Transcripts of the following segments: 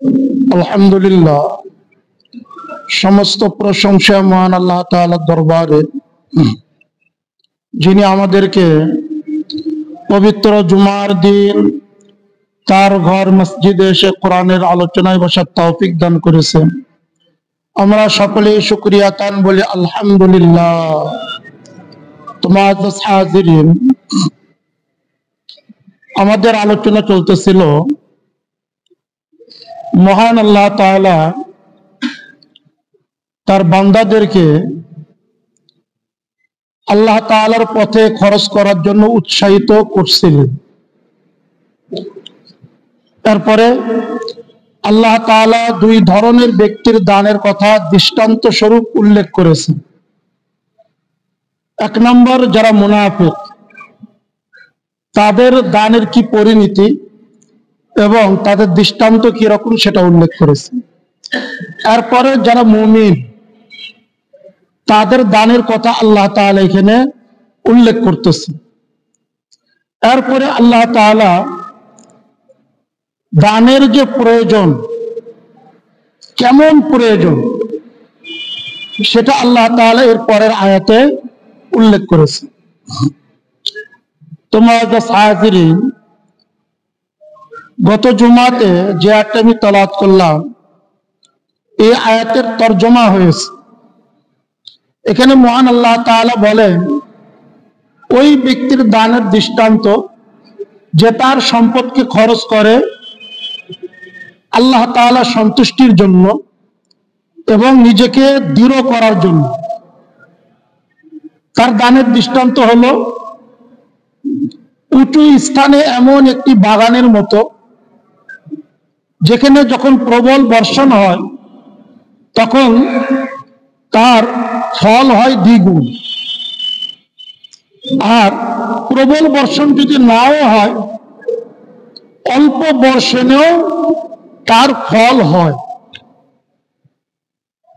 আলহামদুলিল্লাহ, সমস্ত প্রশংসা মহান আল্লাহ তাআলার দরবারে, যিনি আমাদেরকে পবিত্র জুমার দিন তার ঘর মসজিদে এসে কোরআনের আলোচনায় বসার তৌফিক দান করেছেন। আমরা সকলেই শুকরিয়া তান বলি আলহামদুলিল্লাহ। তোমার হাজিরিন, আমাদের আলোচনা চলতেছিল মহান আল্লাহ তাআলা তার বান্দাদেরকে আল্লাহ তাআলার পথে খরচ করার জন্য উৎসাহিত করছিলেন। তারপরে আল্লাহ তাআলা দুই ধরনের ব্যক্তির দানের কথা দৃষ্টান্ত স্বরূপ উল্লেখ করেছেন। এক নম্বর, যারা মুনাফিক, তাদের দানের কি পরিণতি এবং তাদের দৃষ্টান্ত কি রকম সেটা উল্লেখ করেছে। এরপরে যারা মুমিন, তাদের দানের কথা আল্লাহ তাআলা এখানে উল্লেখ করতেছে। এরপরে আল্লাহ তাআলা দানের যে প্রয়োজন, কেমন প্রয়োজন, সেটা আল্লাহ তাআলা এর পরের আয়াতে উল্লেখ করেছে। তোমার হাজিরিন, গত জুমাতে যে আয়াতটা আমি তেলাওয়াত করলাম, এই আয়াতের তরজমা হয়েছে। এখানে মহান আল্লাহ তাআলা বলেন, ওই ব্যক্তির দানের দৃষ্টান্ত যে তার সম্পদকে খরচ করে আল্লাহ তাআলা সন্তুষ্টির জন্য এবং নিজেকে দৃঢ় করার জন্য। তার দানের দৃষ্টান্ত হলো উঁচু স্থানে এমন একটি বাগানের মতো, যেখানে যখন প্রবল বর্ষণ হয় তখন তার ফল হয় দ্বিগুণ, আর প্রবল বর্ষণ যদি নাও হয়, অল্প বর্ষণেও তার ফল হয়।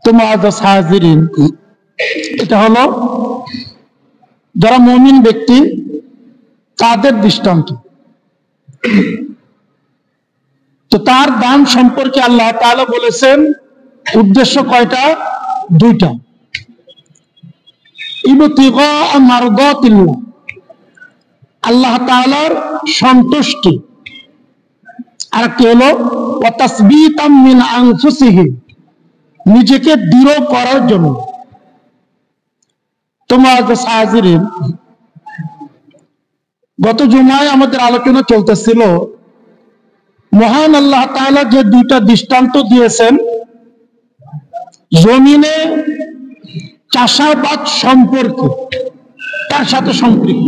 তোমার হাজিরিন, এটা হলো যারা মুমিন ব্যক্তি, তাদের দৃষ্টান্ত। তো তার দান সম্পর্কে আল্লাহ তাআলা বলেছেন উদ্দেশ্য কয়টা? দুইটা। ইবতিগা মারদাতিল্লাহ, আল্লাহ তাআলার সন্তুষ্টি, আর কি হলো ওয়া তাসবীতাম মিন আনফুসিহি, নিজেকে দৃঢ় করার জন্য। তোমার হাজিরিন, গত জুমায় আমাদের আলোচনা চলতেছিল মহান আল্লাহ তাআলা যে দুইটা দৃষ্টান্ত দিয়েছেন জমিনে চাষাবাদ সম্পর্কে, তার সাথে সম্পৃক্ত।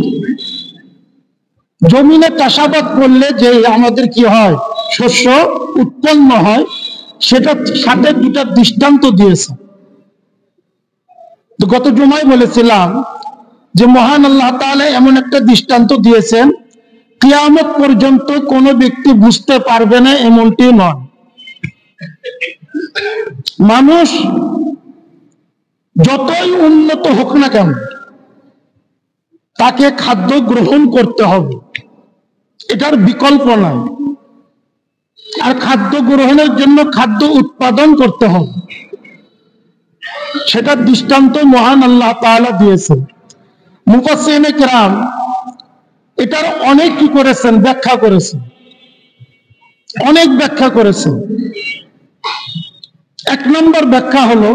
জমিনে চাষাবাদ করলে যে আমাদের কি হয়, শস্য উৎপন্ন হয়, সেটার সাথে দুটা দৃষ্টান্ত দিয়েছে। তো গত জুমায় বলেছিলাম যে মহান আল্লাহ তাআলা এমন একটা দৃষ্টান্ত দিয়েছেন, কিয়ামত পর্যন্ত কোনো ব্যক্তি বুঝতে পারবে না এমনটি নয়। মানুষ যতই উন্নত হোক না কেন, তাকে খাদ্য গ্রহণ করতে হবে, এটার বিকল্প নাই। আর খাদ্য গ্রহণের জন্য খাদ্য উৎপাদন করতে হবে, সেটার দৃষ্টান্ত মহান আল্লাহ তাআলা দিয়েছেন। মুফাসসিরিনে কিরাম এটার অনেক কি করেছেন, ব্যাখ্যা করেছেন, অনেক ব্যাখ্যা করেছেন। এক নম্বর ব্যাখ্যা হলো,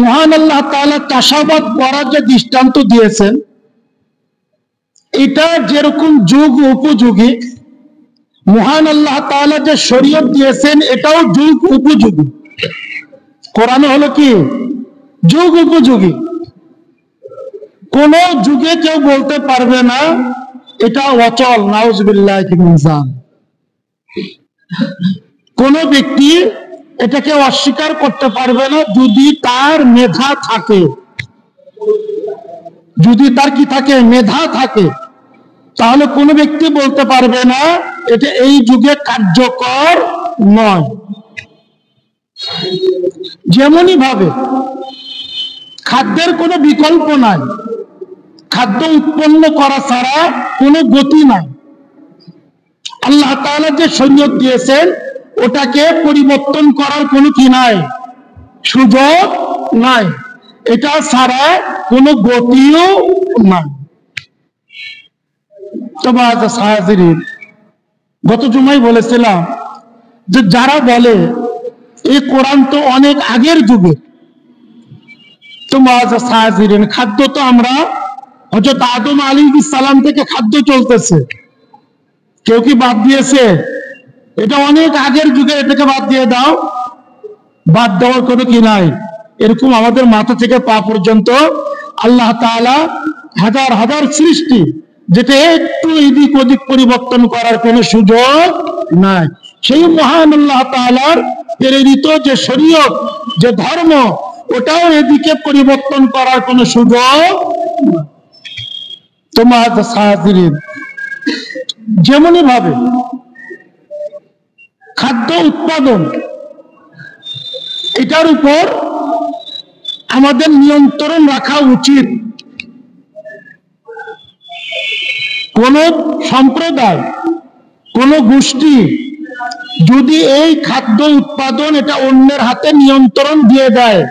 মহান আল্লাহ তাআলা চাষাবাদ করার যে দৃষ্টান্ত দিয়েছেন, এটা যেরকম যুগ উপযোগী, মহান আল্লাহ তাআলা যে শরীয়ত দিয়েছেন এটাও যুগ উপযোগী। কোরআন হলো কি যুগ উপযোগী। কোন যুগে কেউ বলতে পারবে না এটা অচল, নাউজুবিল্লাহি মিন যালিক। কোন ব্যক্তি এটাকে অস্বীকার করতে পারবে না যদি তার মেধা থাকে। যদি তার কি থাকে, মেধা থাকে, তাহলে কোন ব্যক্তি বলতে পারবে না এটা এই যুগে কার্যকর নয়। যেমনই ভাবে খাদ্যের কোনো বিকল্প নাই, খাদ্য উৎপন্ন করা ছাড়া কোনো গতি নাই। আল্লাহ তাআলা যে শরীয়ত দিয়েছেন ওটাকে পরিবর্তন করার কোনো কি নাই, সুযোগ নাই। এটা ছাড়া কোনো গতিও নাই। গত জুমায় বলেছিলাম যে যারা বলে এই কোরআন তো অনেক আগের যুগে, তো খাদ্য তো আমরা হযরত আদম আলাইহিস সালাম থেকে খাদ্য চলতেছে, কেউ কি বাদ দিয়েছে? এটা অনেক আগের যুগে, এটাকে বাদ দিয়ে দাও, বাদ দেওয়ার কোনো কি নাই। এরকম আমাদের মাথা থেকে পা পর্যন্ত আল্লাহ তাআলা হাজার হাজার সৃষ্টি, যেটা একটু এদিক ওদিক পরিবর্তন করার কোনো সুযোগ নাই। সেই মহান আল্লাহ তাআলার প্রেরিত যে শরীয়ত, যে ধর্ম, ওটাও এদিকে পরিবর্তন করার কোনো সুযোগ। তোমার যেমনই ভাবে খাদ্য উৎপাদন, এটার উপর আমাদের নিয়ন্ত্রণ রাখা উচিত। কোন সম্প্রদায়, কোন গোষ্ঠী যদি এই খাদ্য উৎপাদন এটা অন্যের হাতে নিয়ন্ত্রণ দিয়ে দেয়,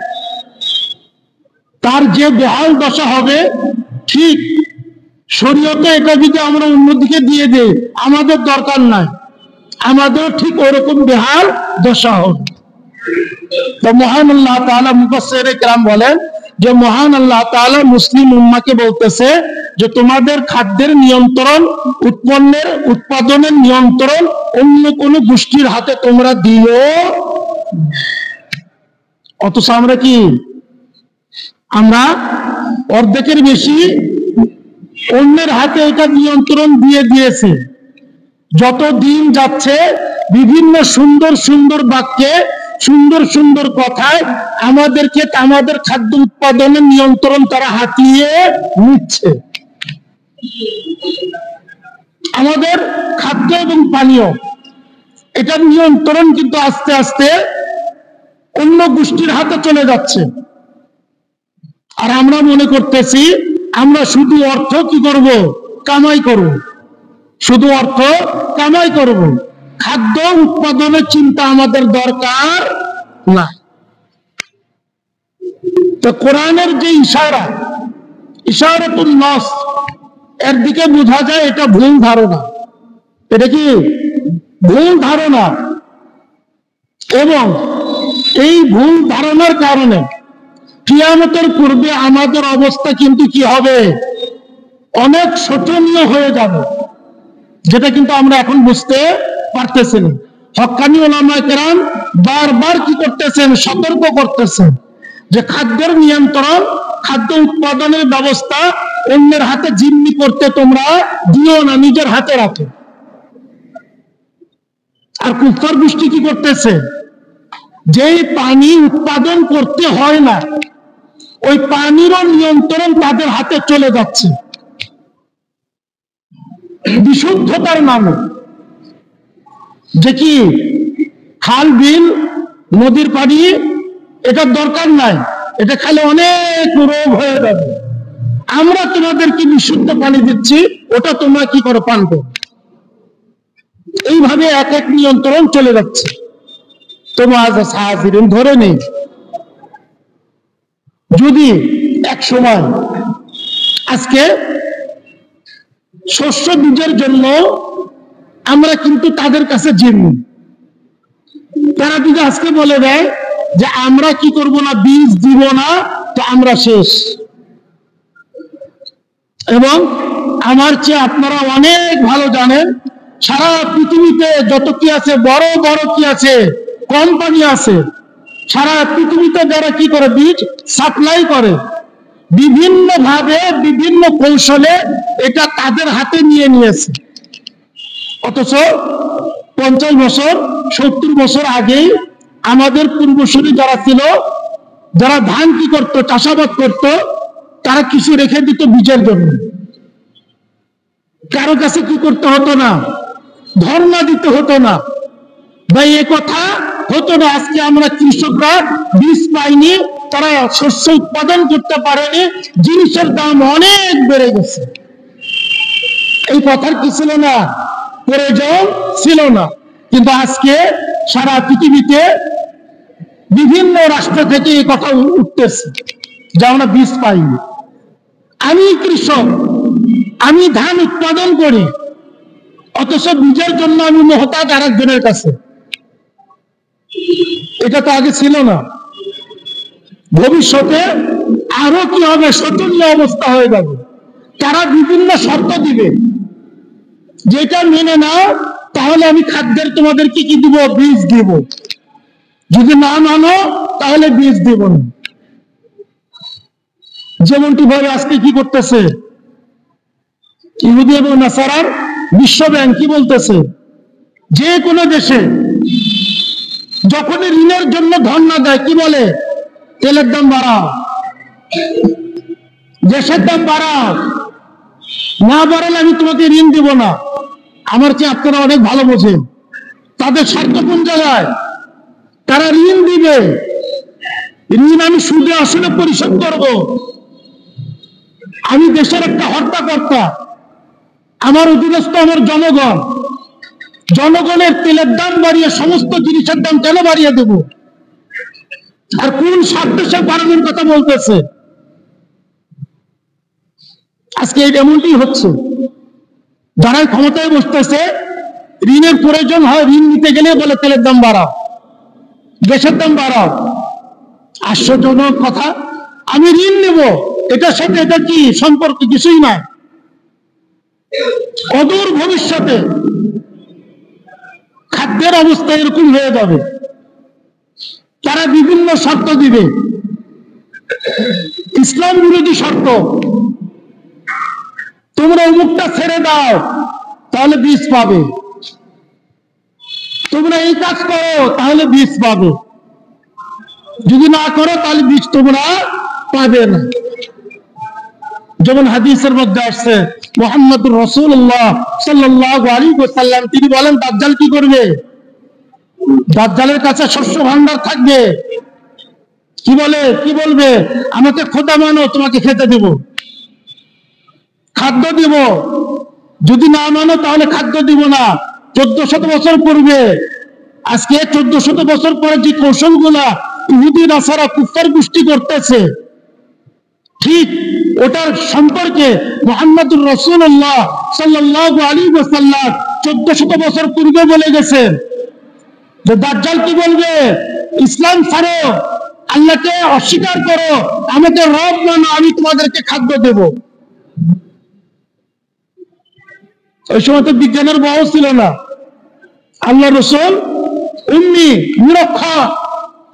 তার যে বেহাল দশা হবে, ঠিক শরীয়তে এটা যদি আমরা অন্যদিকে দিয়ে দেই, আমাদের দরকার নাই, আমাদের ঠিক ওরকম বেহাল দশা হবে। তো মহান আল্লাহ তাআলা, মুফাসসিরে কেরাম বলেন যে মহান আল্লাহ তাআলা মুসলিম উম্মাহকে বলতেছে যে তোমাদের খাদ্যের নিয়ন্ত্রণ, উৎপাদনের নিয়ন্ত্রণ অন্য কোন গোষ্ঠীর হাতে তোমরা দিও। অথচ আমরা কি, আমরা অর্ধেকের বেশি অন্যের হাতে এটা নিয়ন্ত্রণ দিয়ে দিয়েছে। যত দিন যাচ্ছে বিভিন্ন সুন্দর সুন্দর বাক্যে, সুন্দর সুন্দর কথায় আমাদেরকে, আমাদের খাদ্য উৎপাদনের নিয়ন্ত্রণ তারা হাতিয়ে নিচ্ছে। আমাদের খাদ্য এবং পানীয়, এটার নিয়ন্ত্রণ কিন্তু আস্তে আস্তে অন্য গোষ্ঠীর হাতে চলে যাচ্ছে। আর আমরা মনে করতেছি আমরা শুধু অর্থ কি করব, কামাই করব, শুধু অর্থ কামাই করব, খাদ্য উৎপাদনের চিন্তা আমাদের দরকার না। তো কোরআনের যে ইশারাতুন নাস, এর দিকে বোঝা যায় এটা ভুল ধারণা। এটা কি ভুল ধারণা, এবং এই ভুল ধারণার কারণে কিয়ামতের পূর্বে আমাদের অবস্থা কিন্তু কি হবে, অনেক শোচনীয় হয়ে যাবে, যেটা কিন্তু আমরা এখন বুঝতে পারতেছি না। হক্কানি উলামায়ে কেরাম বারবার কি করতেছেন, সতর্ক করতেছেন যে খাদ্যের নিয়ন্ত্রণ, খাদ্য উৎপাদনের ব্যবস্থা অন্যের হাতে জিম্মি করতে তোমরা দিও না, নিজের হাতে রাখো। আর কুফার গোষ্ঠী কি করতেছে, যেই পানি উৎপাদন করতে হয় না, ওই পানিরও নিয়ন্ত্রণ তাদের হাতে চলে যাচ্ছে বিশুদ্ধতার নামে। যে কি খাল, বিল, নদীর পানি এটার দরকার নাই, এটা খালি অনেক রোগ হয়ে যাবে, আমরা তোমাদেরকে বিশুদ্ধ পানি দিচ্ছি, ওটা তোমরা কি করো, পান করো। এইভাবে এক এক নিয়ন্ত্রণ চলে যাচ্ছে। তোমার ধরে নেই, যদি এক সময় আজকে শস্য বীজের জন্য আমরা কিন্তু তাদের কাছে জিম্মি, তারা যদি আজকে বলে দেয় যে আমরা কি করব না, বীজ দিব না, তো আমরা শেষ। এবং আমার চেয়ে আপনারা অনেক ভালো জানেন, সারা পৃথিবীতে যত কি আছে, বড় বড় কি আছে, কোম্পানি আছে, সারা পৃথিবীতে যারা কি করে, বীজ সাপ্লাই করে, বিভিন্ন ভাবে বিভিন্ন কৌশলে এটা তাদের হাতে নিয়ে নিয়েছে। অথচ 50 বছর 70 বছর আগেই আমাদের পূর্বসূরি যারা ছিল, যারা ধান কি করত, চাষাবাদ করত, তারা কিছু রেখে দিত বীজের জন্য। কারো কাছে কি করতে হতো না, ধর্ণা দিতে হতো না, ভাই এ কথা হতো না। আজকে আমরা কৃষকরা বীজ পাইনি, তারা শস্য উৎপাদন করতে পারেনি, জিনিসের দাম অনেক বেড়ে গেছে, এই কথার কি ছিল না? প্রয়োজন ছিল না। কিন্তু আজকে সারা পৃথিবীতে বিভিন্ন রাষ্ট্র থেকে এই কথা উঠতেছে যে আমরা বীজ পাইনি। আমি কৃষক, আমি ধান উৎপাদন করি, অথচ বীজের জন্য আমি মহতাজ আরেকজনের কাছে। এটা তো আগে ছিল না। ভবিষ্যতে আরো কি হবে, শোচনীয় অবস্থা হয়ে যাবে। তারা বিভিন্ন শর্ত দিবে, যেটা মেনে নাও তাহলে আমি খাদ্যের তোমাদেরকে কি দিব, বীজ দিব, যদি না মানো তাহলে বীজ দিব না। যেমনটি ভাবে আজকে কি করতেছে ইহুদি এবং নাসারার বিশ্ব ব্যাংক কি বলতেছে, যে কোনো দেশে যখনই ঋণের জন্য ধন না দেয় কি বলে, তেলের দাম বাড়াও, গ্যাসের দাম বাড়াও, না বাড়ালে আমি তোমাকে ঋণ দিব না। আমার চেয়ে আপনারা অনেক ভালো বোঝেন তাদের স্বার্থ কোন জায়গায়। তারা ঋণ দিবে, ঋণ আমি সুদে আসলে পরিশোধ করব। আমি দেশের একটা হর্তাকর্তা, আমার অধীনস্থ আমার জনগণ, জনগণের তেলের দাম বাড়িয়ে সমস্ত জিনিসের দাম কেন বাড়িয়ে দেব? আর কোন স্বার্থে সে বাড়ানোর কথা বলতেছে? আজকে এমনটি হচ্ছে, যারাই ক্ষমতায় বসতেছে ঋণের প্রয়োজন হয়, ঋণ নিতে গেলে বলে তেলের দাম বাড়াও, গ্যাসের দাম বাড়াও। আশ্চর্যজনক কথা, আমি ঋণ নেব, এটার সাথে এটা কি সম্পর্ক? কিছুই নাই। অদূর ভবিষ্যতে খাদ্যের অবস্থা এরকম হয়ে যাবে, তারা বিভিন্ন শর্ত দিবে, ইসলাম বিরোধী শর্ত। তোমরা অমুকটা ছেড়ে দাও তাহলে বীজ পাবে, তোমরা এই কাজ করো তাহলে বীজ পাবে, যদি না করো তাহলে বীজ তোমরা পাবে না। যেমন হাদিসের মধ্যে আসছে, মুহাম্মদুর রাসূলুল্লাহ সাল্লাল্লাহু আলাইহি ওয়াসাল্লাম তিনি বলেন, দাজ্জাল কি করবে? দাজ্জালের কাছে শস্য ভান্ডার থাকবে। কি বলবে? আমাকে খোদা মানো, তোমাকে খেতে দেব, খাদ্য দিব, যদি না মানো তাহলে খাদ্য দিব না। 1400 বছর পূর্বে, আজকে 1400 বছর পরে যে কৌশলগুলা ইহুদি নাসারা কুফার গোষ্ঠী করতেছে, ঠিক ওটার সম্পর্কে মুহাম্মদুর রাসূলুল্লাহ সাল্লাল্লাহু আলাইহি ওয়াসাল্লাম 1400 বছর পূর্বে বলে গেছেন যে দাজ্জাল কি বলবে, ইসলাম ছাড়ো, আল্লাহকে অস্বীকার করো, আমাকে রব মানো, আমি তোমাদেরকে খাদ্য দেব। ওই সময় তো বিজ্ঞানের বয়স ছিল না। আল্লাহ রাসূল উম্মি, নিরক্ষর,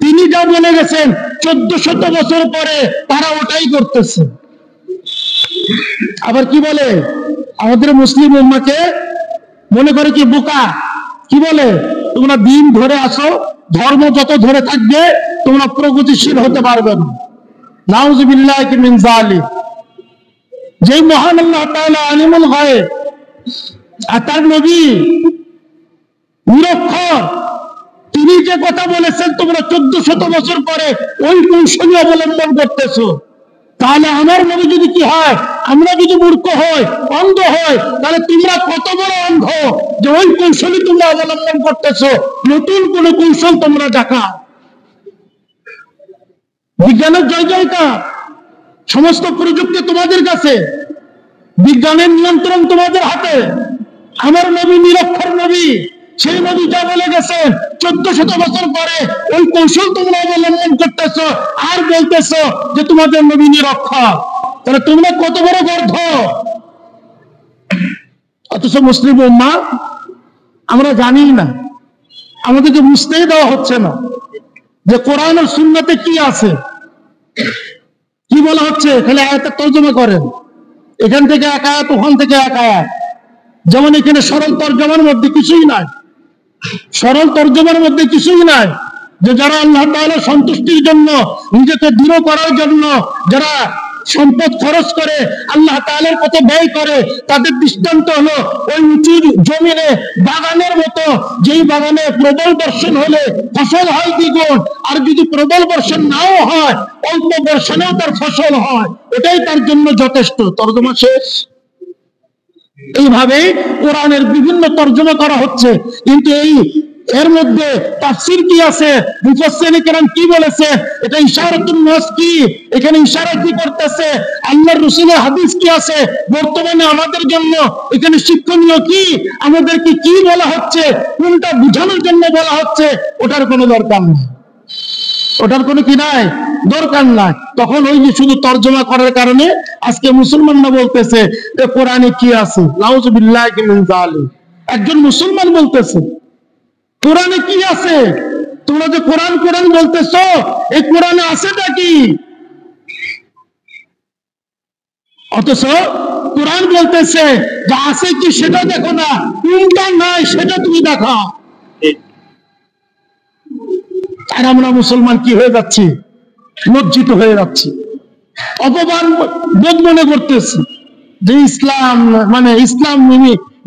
তিনি যা বলে গেছেন 1400 বছর পরে তারা ওটাই করতেছে। আবার কি বলে, আমাদের মুসলিম উম্মাহকে মনে করে কি বোকা, কি বলে, তোমরা দিন ধরে আসো, ধর্ম যত ধরে থাকবে তোমরা প্রগতিশীল হতে পারবে না। নাউযুবিল্লাহি মিন যালিক। যে মহান আল্লাহ তাআলা আলিমুল গায়ব, আর তার নবী নিরক্ষর, তিনি যে কথা বলেছেন তোমরা 1400 বছর পরে ওই কৌশলী অবলম্বন করতেছো, তাহলে আমার নবী যদি কি হয়, আমরা যদি মূর্খ হই, অন্ধ হই, তাহলে তোমরা কত বড় অন্ধ যে ওই কৌশলী তোমরা অবলম্বন করতেছো, নতুন কোন কৌশল তোমরা দেখাও। বিজ্ঞানের জয় জয়কার, সমস্ত প্রযুক্তি তোমাদের কাছে, বিজ্ঞানের নিয়ন্ত্রণ তোমাদের হাতে। আমার নবী নিরক্ষর নবী, সেই নবী যা বলে গেছেন 1400 বছর পরে ওই কৌশল তোমরা অবলম্বন করতেছো আর বলতেছো যে তোমাদের নবী নিরক্ষর, তাহলে তোমরা কত বড় গর্ধ। অথচ মুসলিম উম্মাহ আমরা জানি না, আমাদেরকে বুঝতেই দেওয়া হচ্ছে না যে কোরআন আর সুন্নাতে কি আছে, কি বলা হচ্ছে। খালি আয়াতের তর্জমা করেন, এখান থেকে এক আয়াত, ওখান থেকে এক আয়াত। যেমন এখানে সরল তর্জমার মধ্যে কিছুই নাই, সরল তর্জমার মধ্যে কিছুই নাই যে যারা আল্লাহ তাআলার সন্তুষ্টির জন্য, নিজেকে দৃঢ় করার জন্য যারা সম্পদ খরচ করে, আল্লাহ তাআলার পথে ব্যয় করে, তাদের দৃষ্টান্ত হলো ওই উঁচু জমিনে বাগানের মতো, যেই বাগানে প্রবল বর্ষণ হলে ফসল হয় দ্বিগুণ, আর যদি প্রবল বর্ষণ নাও হয়, অল্প বর্ষণেও তার ফসল হয়, এটাই তার জন্য যথেষ্ট। তর্জমা শেষ। এইভাবে কোরআনের বিভিন্ন তর্জমা করা হচ্ছে, কিন্তু এর মধ্যে তাফসীর কি আছে, মুফাসসিরিন কেরাম কি বলেছে, এটা ইশারাতুন নাস কি, এখানে ইশারা কি করতেছে, আল্লাহর রাসূলের হাদিস কি আছে, বর্তমানে আমাদের জন্য এখানে শিক্ষণীয় কি, আমাদেরকে কি বলা হচ্ছে, কোনটা বোঝানোর জন্য বলা হচ্ছে, ওটার কোনো দরকার নেই, ওটার কোনো কি নাই, দরকার নাই। তখন ওই যে শুধু তর্জমা করার কারণে আজকে মুসলমানরা বলতেছে যে কোরআনে কি আছে, নাউযুবিল্লাহি মিন যালিক। একজন মুসলমান বলতেছে কোরআনে কি আছে, তোমরা যে কোরআন কোরআন বলতেছো, এই কোরআনে আছেটা কি? অথচ কোরআন বলতেছে যে আছে কি সেটা দেখো না, কোনটা নাই সেটা তুমি দেখাও। আর আমরা মুসলমান কি হয়ে যাচ্ছি, লজ্জিত হয়ে যাচ্ছি, অপমান বোধ মনে করতেছি যে ইসলাম মানে ইসলাম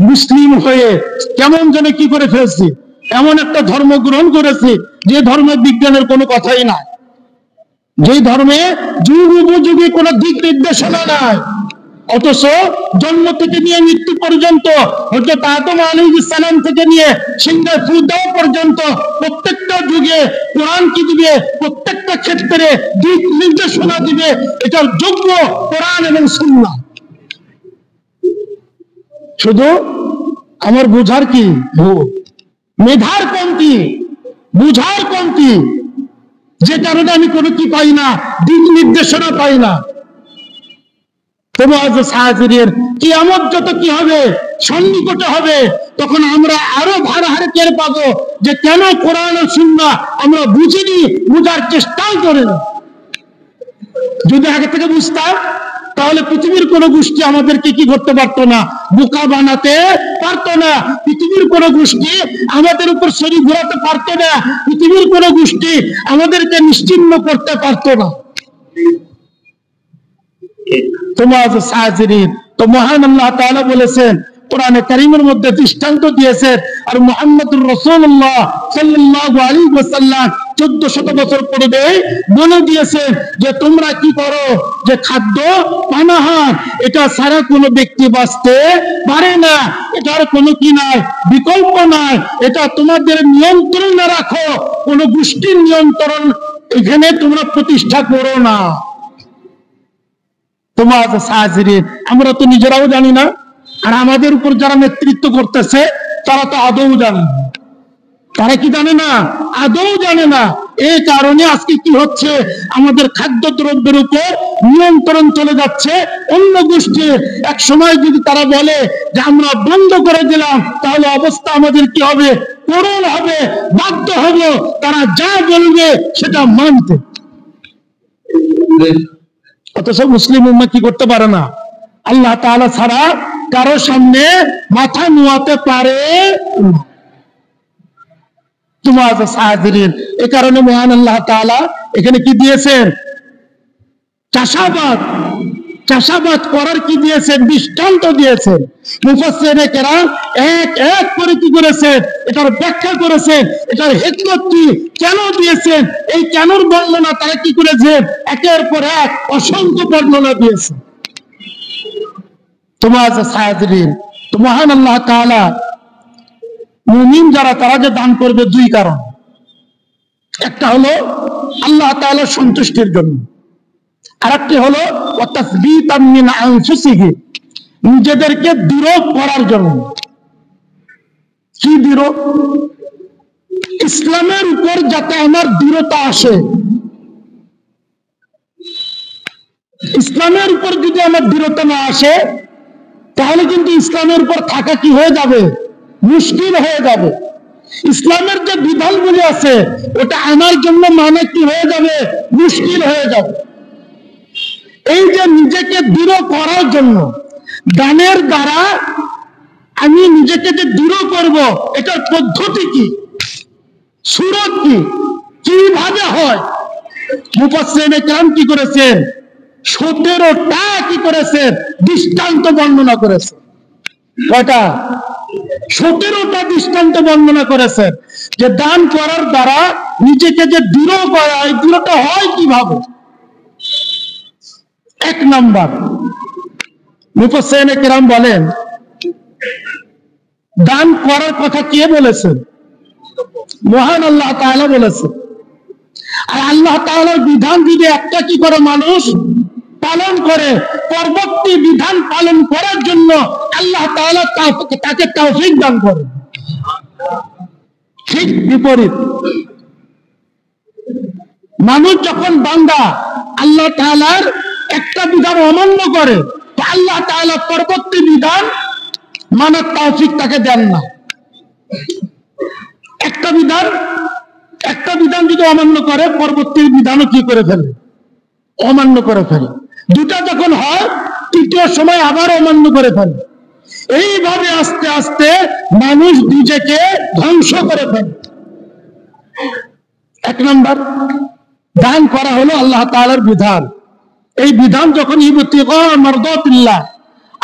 মুসলিম হয়ে কেমন যেন কি করে ফেলছি, এমন একটা ধর্ম গ্রহণ করেছি যে ধর্মের বিজ্ঞানের কোনো কথাই নাই, যে ধর্মে যুগ উপযোগী কোন দিক নির্দেশনা নাই। অথচ জন্ম থেকে নিয়ে মৃত্যু পর্যন্ত, হযরত আদম আলাইহিস সালাম থেকে নিয়ে সিংহে ফু দেওয়া পর্যন্ত প্রত্যেকটা যুগে কোরআন কি দিবে, প্রত্যেকটা ক্ষেত্রে দিক নির্দেশনা দিবে, এটার যোগ্য কোরআন এবং সুন্নাহ। শুধু আমার বুঝার কি ভুল, মেধার কমতি, বুঝার কমতি, যে কারণে আমি কোনো কি পাই না, দিক নির্দেশনা পাই না। তোমার কিয়ামত যত কি হবে, সন্নিকটে হবে, তখন আমরা আরো ভালো হারে টের পাবো যে কেন কোরআন ও সুন্নাহ আমরা বুঝিনি, বুঝার চেষ্টাও করিনি। যদি আগে থেকে বুঝতাম তাহলে পৃথিবীর কোন গোষ্ঠী আমাদেরকে কি করতে পারতো না, বোকা বানাতে পারতো না। পৃথিবীর কোন গোষ্ঠী আমাদের উপর শরীর ঘোরাতে পারতো না। পৃথিবীর কোন গোষ্ঠী আমাদেরকে নিশ্চিহ্ন করতে পারতো না। তোমার সাহায্যের তো মহান আল্লাহ তাআলা বলেছেন, কোরআনে কারীমের মধ্যে দৃষ্টান্ত দিয়েছেন, আর মুহাম্মদুর রাসূলুল্লাহ সাল্লাল্লাহু আলাইহি ওয়াসাল্লাম 1400 বছর পূর্বে বলে দিয়েছেন যে তোমরা কি করো, যে খাদ্য পানাহার এটা ছাড়া কোনো ব্যক্তি বাঁচতে পারে না, এটার কোনো কি নাই, বিকল্প নাই, এটা তোমাদের নিয়ন্ত্রণে রাখো, কোন গোষ্ঠীর নিয়ন্ত্রণ এখানে তোমরা প্রতিষ্ঠা করো না। তোমার সাহায্যের আমরা তো নিজেরাও জানি না, আর আমাদের উপর যারা নেতৃত্ব করতেছে তারা তো আদৌ জানে না। তারা কি জানে না, আদৌ জানে না। এই কারণে আজকে কি হচ্ছে, আমাদের খাদ্য দ্রব্যের উপর নিয়ন্ত্রণ চলে যাচ্ছে অন্য গোষ্ঠীর। এক সময় যদি তারা বলে যে আমরা বন্ধ করে দিলাম, তাহলে অবস্থা আমাদের কি হবে, করুণ হবে, বাধ্য হবে তারা যা বলবে সেটা মানতে। অথচ মুসলিম উম্মাহ কি করতে পারে না, আল্লাহ তাআলা ছাড়া কারো সামনে মাথা নোয়াতে পারে না। তোমার সাহায্যের এ কারণে মহান আল্লাহ তাআলা এখানে কি দিয়েছেন, চাষাবাদ করার কি দিয়েছেন, দৃষ্টান্ত দিয়েছেন। মুফাসসিরিনে কেরাম এক এক করে কি করেছেন, এটার ব্যাখ্যা করেছেন, এটার হিকমত কি, কেন দিয়েছেন, এই কেনর বর্ণনা তারা কি করেছেন, একের পর এক অসংখ্য বর্ণনা দিয়েছেন। তোমার সাহায্যের তো মহান আল্লাহ তাআলা মুমিন যারা তারা যে দান করবে দুই কারণ, একটা হলো আল্লাহ তাআলার সন্তুষ্টির জন্য, আরেকটি হলো ওয়াতাসবিতাম মিন আনফুসিহি, নিজেদেরকে দৃঢ় করার জন্য। কি দৃঢ়? ইসলামের উপর যাতে আমার দৃঢ়তা আসে। ইসলামের উপর যদি আমার দৃঢ়তা না আসে, তাহলে কিন্তু ইসলামের উপর থাকা কি হয়ে যাবে, মুশকিল হয়ে যাবে। ইসলামের যে বিধানগুলি আছে ওটা আমার জন্য মানে কি হয়ে যাবে, মুশকিল হয়ে যাবে। এই যে নিজেকে দৃঢ় করার জন্য দানের দ্বারা আমি নিজেকে যে দৃঢ় করব, এটার পদ্ধতি কি, সূরত কি, কিভাবে হয়, মুফাসসিরিনে কেরাম কি করেছেন, 17টা কি করেছেন, দৃষ্টান্ত বর্ণনা করেছেন। কয়টা? 17টা দৃষ্টান্ত বর্ণনা করেছেন যে দান করার দ্বারা নিজেকে যে দৃঢ় করা, এই দৃঢ়টা হয় কিভাবে। এক নাম্বার মুফাসসিরিনে কেরাম বলেন দান করার কথা কে বলেছেন? মহান আল্লাহ তাআলা বলেছেন। আর আল্লাহ তাআলার বিধান যদি একটা কি করে মানুষ পালন করে, পরবর্তী বিধান পালন করার জন্য আল্লাহ তাআলা তাকে তৌফিক দান করেন। ঠিক বিপরীত, মানুষ যখন বান্দা আল্লাহ তাআলার একটা বিধান অমান্য করে, তো আল্লাহ তাআলা পরবর্তী বিধান মানার তৌফিক তাকে দেন না। একটা বিধান যদি অমান্য করে, পরবর্তী বিধানও কি করে ফেলে? অমান্য করে ফেলে। দুটা যখন হয়, তৃতীয় সময় আবার অমান্য করে ফেলে। এইভাবে আস্তে আস্তে মানুষ নিজেকে ধ্বংস করে ফেলে। এক নম্বর, দান করা হলো আল্লাহ তাআলার বিধান। এই বিধান যখন ইবতিগা মারদাতিল্লাহ,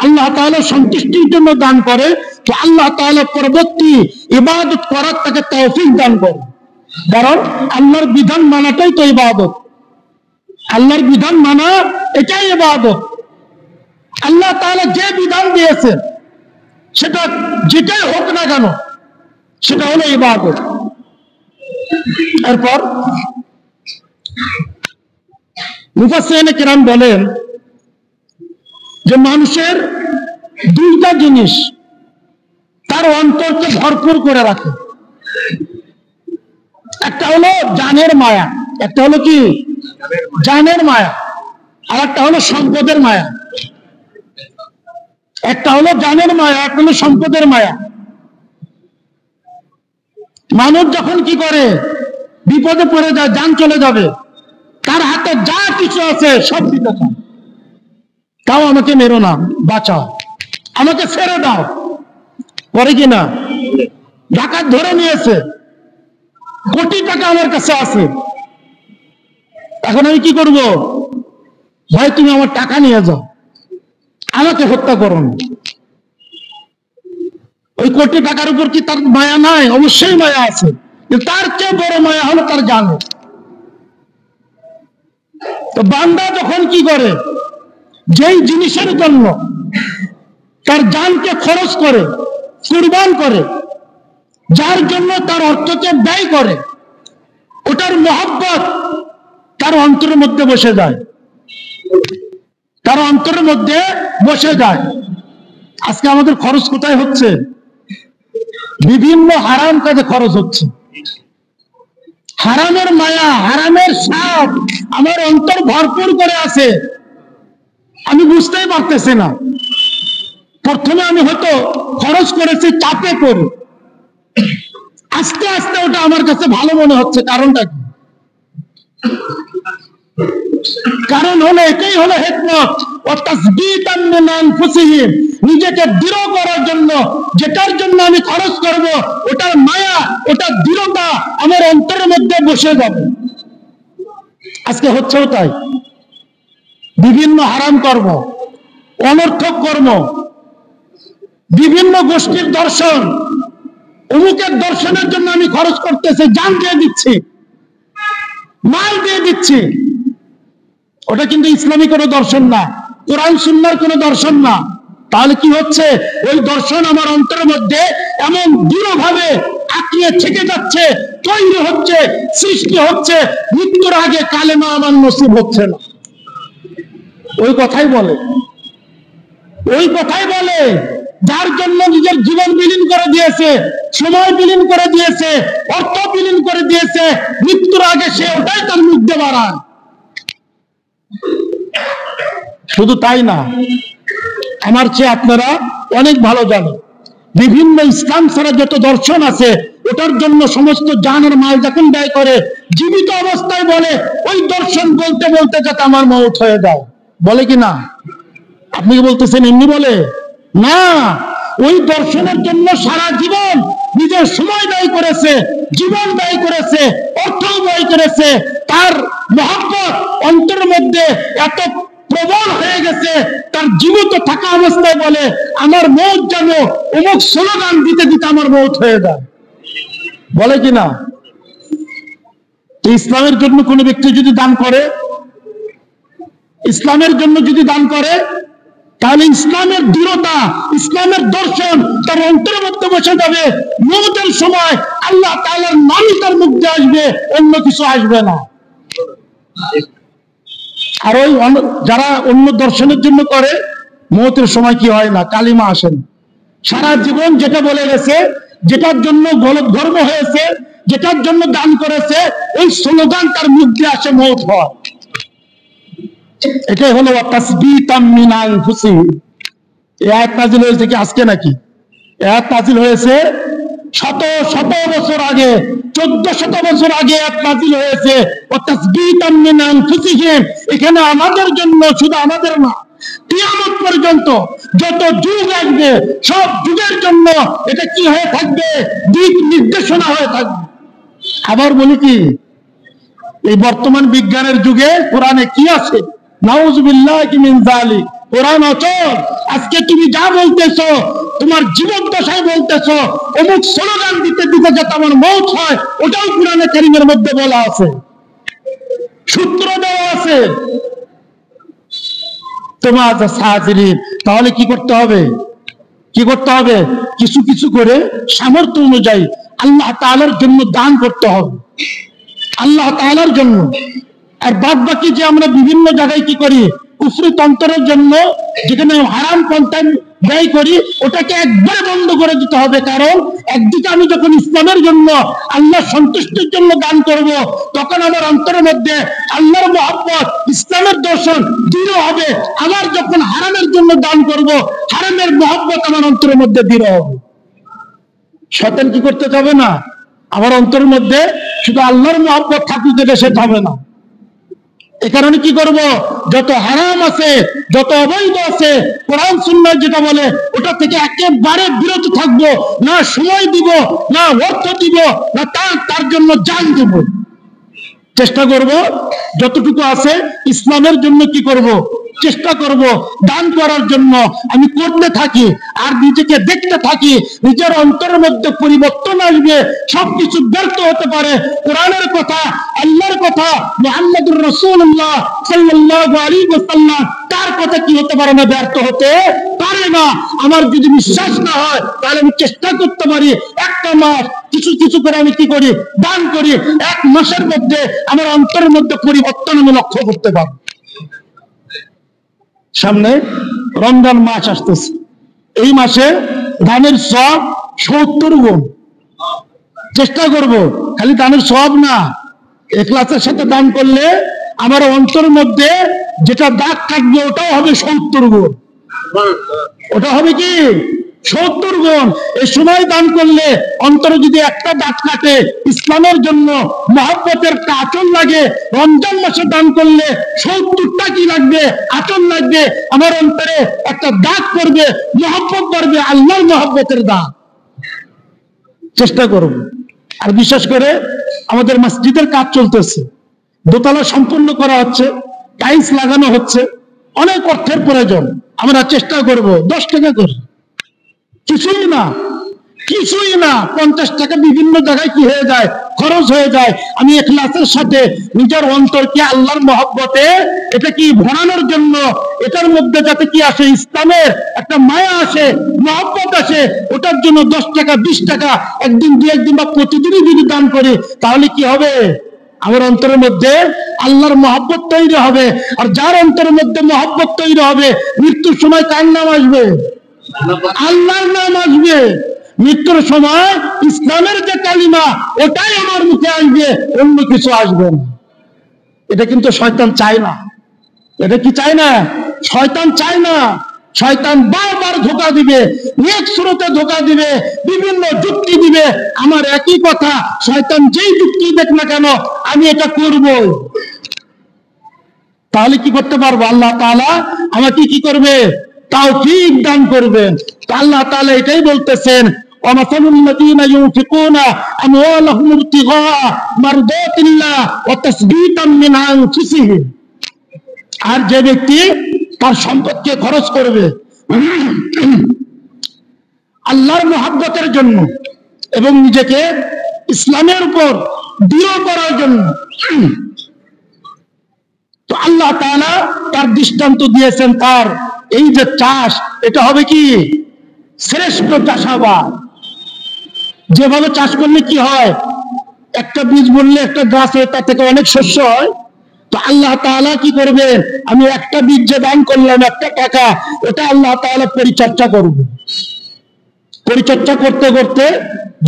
আল্লাহ তাআলার সন্তুষ্টির জন্য দান করে, তো আল্লাহ তাআলা পরবর্তী ইবাদত করার তাকে তৌফিক দান করে। কারণ আল্লাহর বিধান মানাটাই তো ইবাদত। আল্লাহর বিধান মানা এটাই ইবাদত। আল্লাহ তাআলা যে বিধান দিয়েছেন সেটা যেটাই হোক না কেন, সেটা হলো ইবাদত। এরপর মুফাসসিরিনে কিরাম বলেন যে মানুষের দুইটা জিনিস তার অন্তরকে ভরপুর করে রাখে। একটা হলো জানের মায়া, একটা হলো কি জানের মায়া, আর একটা হলো সম্পদের মায়া। একটা হলো জানের মায়া, একটা হলো সম্পদের মায়া। মানুষ যখন কি করে, বিপদে পড়ে যায়, জান চলে যাবে, তার হাতে যা কিছু আছে সব দিতে চায়। তাও আমাকে মেরো না, বাঁচাও, আমাকে ছেড়ে দাও, করে কিনা? ডাকাত ধরে নিয়েছে, কোটি টাকা আমার কাছে আছে, এখন আমি কি করব? ভাই তুমি আমার টাকা নিয়ে যাও, আমাকে হত্যা করো না। ওই কোটি টাকার উপর কি তার মায়া নাই? অবশ্যই মায়া আছে। তার চেয়ে বড় মায়া হলো তার জান। তো বান্দা যখন কি করে, যেই জিনিসের জন্য তার জানকে খরচ করে, কুরবান করে, যার জন্য তার অর্থকে ব্যয় করে, ওটার মহব্বত তার অন্তরের মধ্যে বসে যায়, তার অন্তরের মধ্যে বসে যায়। আজকে আমাদের খরচ কোথায় হচ্ছে? বিভিন্ন হারাম কাজে খরচ হচ্ছে। হারামের মায়া, হারামের স্বাদ আমার অন্তর ভরপুর করে আছে, আমি বুঝতেই পারতেছি না। প্রথমে আমি হয়তো খরচ করেছি চাপে করে, আস্তে আস্তে ওটা আমার কাছে ভালো মনে হচ্ছে। কারণটা কি? কারণ হলো এটাই হলো হিকমত। নিজেকে দৃঢ় করার জন্য, যেটার জন্য আমি খরচ করব, ওটার মায়া, ওটার দৃঢ়তা আমার অন্তরের মধ্যে বসে যাবে। আজকে হচ্ছেও তাই। বিভিন্ন হারাম কর্ম, অনর্থক কর্ম, বিভিন্ন গোষ্ঠীর দর্শন, অমুকের দর্শনের জন্য আমি খরচ করতেছি, জান দিয়ে দিচ্ছি, মাল দিয়ে দিচ্ছি। ওটা কিন্তু ইসলামী কোনো দর্শন না, কোরআন সুন্নাহর কোনো দর্শন না। তাহলে কি হচ্ছে? ওই দর্শন আমার অন্তরের মধ্যে এমন দৃঢ়ভাবে আঁকিয়ে থেকে যাচ্ছে, তৈরি হচ্ছে, সৃষ্টি হচ্ছে, মৃত্যুর আগে কালেমা আমার নসিব হচ্ছে না। ওই কথাই বলে, ওই কথাই বলে যার জন্য নিজের জীবন বিলীন করে দিয়েছে, সময় বিলীন করে দিয়েছে, অর্থ বিলীন করে দিয়েছে, মৃত্যুর আগে সে ওটাই তার মুখ দিয়ে বাড়ায়। শুধু তাই না, আমার চেয়ে আপনারা অনেক ভালো জানেন, বিভিন্ন ইসলাম ছাড়া যত দর্শন আছে, ওটার জন্য সমস্ত জানের মাল যখন ব্যয় করে, জীবিত অবস্থায় বলে ওই দর্শন বলতে বলতে যাতে আমার মওত হয়ে যায়। বলে কি না? আপনি কি বলতেছেন এমনি বলে? না, ওই দর্শনের জন্য সারা জীবন নিজের সময় ব্যয় করেছে, জীবন ব্যয় করেছে, অর্থ ব্যয় করেছে। তার মহব্বত অন্তরের মধ্যে এত প্রবল হয়ে গেছে, তার জীবিত থাকা অবস্থায় বলে আমার মওত যেন অমুক স্লোগান দিতে দিতে আমার মওত হয়ে যায়। বলে কিনা? ইসলামের জন্য কোন ব্যক্তি যদি দান করে, ইসলামের জন্য যদি দান করে, তাহলে ইসলামের দৃঢ়তা, ইসলামের দর্শন তার অন্তরের মধ্যে বসে যাবে। মওতের সময় আল্লাহ তাআলার নামই তার মুখ দিয়ে আসবে, অন্য কিছু আসবে না। আর ওই যারা অন্য দর্শনের জন্য করে, মওতের সময় কি হয় না, কালিমা আসেন। সারা জীবন যেটা বলে গেছে, যেটার জন্য ধর্ম হয়েছে, যেটার জন্য দান করেছে, ওই স্লোগান তার মুখ দিয়ে আসে, মওত হয়। এটাই হলো তাসবীতাম মিন আনফুসিহিম। এই আয়াত নাযিল হয়েছে কি আজকে নাকি? এই আয়াত নাযিল হয়েছে শত শত বছর আগে, 1400 বছর আগে আয়াত নাযিল হয়েছে। তাসবীতাম মিন আনফুসিহিম, এখানে আমাদের জন্য, শুধু আমাদের না, কিয়ামত পর্যন্ত যত যুগ আসবে সব যুগের জন্য এটা কি হয়ে থাকবে, দিক নির্দেশনা হয়ে থাকবে। আবার বলি কি, এই বর্তমান বিজ্ঞানের যুগে কোরআনে কি আছে? নাউযুবিল্লাহি মিন যালিক। কোরআন অচল। আজকে তুমি যা বলতেছো, তোমার জীবন দশায় বলতেছো, অমুক স্লোগান দিতে দিতে যাতে আমার মওত হয়, ওটাও কোরআনে কারীমের মধ্যে বলা আছে, সূত্র দেওয়া আছে। তোমার সাহায্যের তাহলে কি করতে হবে? কি করতে হবে? কিছু কিছু করে সামর্থ্য অনুযায়ী আল্লাহ তাআলার জন্য দান করতে হবে, আল্লাহ তাআলার জন্য। আর বাদ বাকি যে আমরা বিভিন্ন জায়গায় কি করি, কুফরি তন্ত্রের জন্য যেখানে হারাম পন্থায় ব্যয় করি, ওটাকে একবারে বন্ধ করে দিতে হবে। কারণ একদিকে আমি যখন ইসলামের জন্য, আল্লাহ সন্তুষ্টির জন্য দান করব, তখন আমার অন্তরের মধ্যে আল্লাহর মহব্বত, ইসলামের দর্শন দৃঢ় হবে। আবার যখন হারামের জন্য দান করব, হারামের মহব্বত আমার অন্তরের মধ্যে দৃঢ় হবে। শয়তান কি করতে যাবে না, আমার অন্তরের মধ্যে শুধু আল্লাহর মহব্বত থাকুক, যেটা সেটা হবে না। এ কারণে কি করব, যত হারাম আছে, যত অবৈধ আছে, কোরআন সুন্নাহ যেটা বলে ওটা থেকে একেবারে বিরত থাকবো। না সময় দিব, না অর্থ দিব, না তার জন্য জান দেব। চেষ্টা করব যতটুকু আছে ইসলামের জন্য কি করব, চেষ্টা করব দান করার জন্য। আমি করতে থাকি আর নিজেকে দেখতে থাকি, নিজের অন্তরের মধ্যে পরিবর্তন আসবে। সবকিছু ব্যর্থ হতে পারে, কোরআনের কথা, আল্লাহর কথা, মুহাম্মদুর রাসূলুল্লাহ সাল্লাল্লাহু আলাইহি ওয়াসাল্লাম তার কথা কি হতে পারে না, ব্যর্থ হতে পারে না। আমার যদি বিশ্বাস না হয় তাহলে আমি চেষ্টা করতে পারি, একটা মাস কিছু কিছু করে আমি কি করি, দান করি। 1 মাসের মধ্যে আমার অন্তরের মধ্যে পরিবর্তন আমি লক্ষ্য করতে পারি। সামনে রমজান মাস আসতেছে, এই মাসে দানের সব 70 গুণ। চেষ্টা করব খালি দানের সব না, ইখলাসের সাথে দান করলে আমার অন্তরের মধ্যে যেটা দাগ থাকবে ওটাও হবে 70 গুণ। ওটা হবে কি 70 গুণ। এই সময় দান করলে অন্তরে যদি একটা দাগ কাটে, ইসলামের জন্য মহব্বতের আচল লাগে, রমজান মাসে দান করলে 70টা কি লাগবে, আচল লাগবে। আমার অন্তরে একটা দাগ করবে, মহব্বত করবে, আল্লাহর মহব্বতের দাগ। চেষ্টা করব। আর বিশেষ করে আমাদের মসজিদের কাজ চলতেছে, দোতলা সম্পূর্ণ করা হচ্ছে, টাইলস লাগানো হচ্ছে, অনেক অর্থের প্রয়োজন। আমরা চেষ্টা করব 10 টাকা করে, কিছুই না, কিছুই না, 50 টাকা বিভিন্ন জায়গায় কি হয়ে যায়, খরচ হয়ে যায়। আমি ইখলাসের সাথে নিজের অন্তরকে আল্লাহর মহব্বতে এটা কি ভরানোর জন্য, এটার মধ্যে যাতে কি আসে, ইসলামের একটা মায়া আসে, মহব্বত আসে, ওটার জন্য 10 টাকা 20 টাকা একদিন 2 দিন বা প্রতিদিনই যদি দান করি, তাহলে কি হবে, আমার অন্তরের মধ্যে আল্লাহর মহব্বত তৈরি হবে। আর যার অন্তরের মধ্যে মহব্বত তৈরি হবে, মৃত্যুর সময় কার নাম আসবে, আল্লাহর নাম আসবে। মৃত্যুর সময় ইসলামের যে কালিমা ওটাই আমার মুখে আসবে, অন্য কিছু আসবে না। এটা কিন্তু শয়তান চায় না। এটা কি চায় না? শয়তান চায় না। শয়তান বারবার ধোঁকা দিবে, নেক স্রোতে ধোঁকা দিবে, বিভিন্ন যুক্তি দিবে। আমার একই কথা, শয়তান যেই যুক্তি দেখ না কেন আমি এটা করব। তাহলে কি করতে পারবো? আল্লাহ তাআলা আমাকে কি করবে, তৌফিক দান করবেন। আল্লাহ তাআলা এটাই বলতেছেন, ওয়ামাসালুল্লাযীনা ইউনফিকুনা আমওয়ালাহুম ইবতিগা মারদাতিল্লাহ ওয়া তাসবীতাম মিন আনফুসিহিম। আর যে ব্যক্তি তার সম্পদকে খরচ করবে আল্লাহর মহব্বতের জন্য এবং নিজেকে ইসলামের উপর দৃঢ় করার জন্য, তো আল্লাহ তাআলা তার দৃষ্টান্ত দিয়েছেন তার এই যে চাষ, এটা হবে কি শ্রেষ্ঠ চাষাবাদ। যেভাবে চাষ করলে কি হয়, একটা বীজ বললে একটা গাছ হয়, তার থেকে অনেক শস্য হয়। তো আল্লাহ তাআলা কি করবে, আমি একটা বীজ যে দান করলাম, একটা টাকা, ওটা আল্লাহ তাআলা পরিচর্যা করবে। পরিচর্যা করতে করতে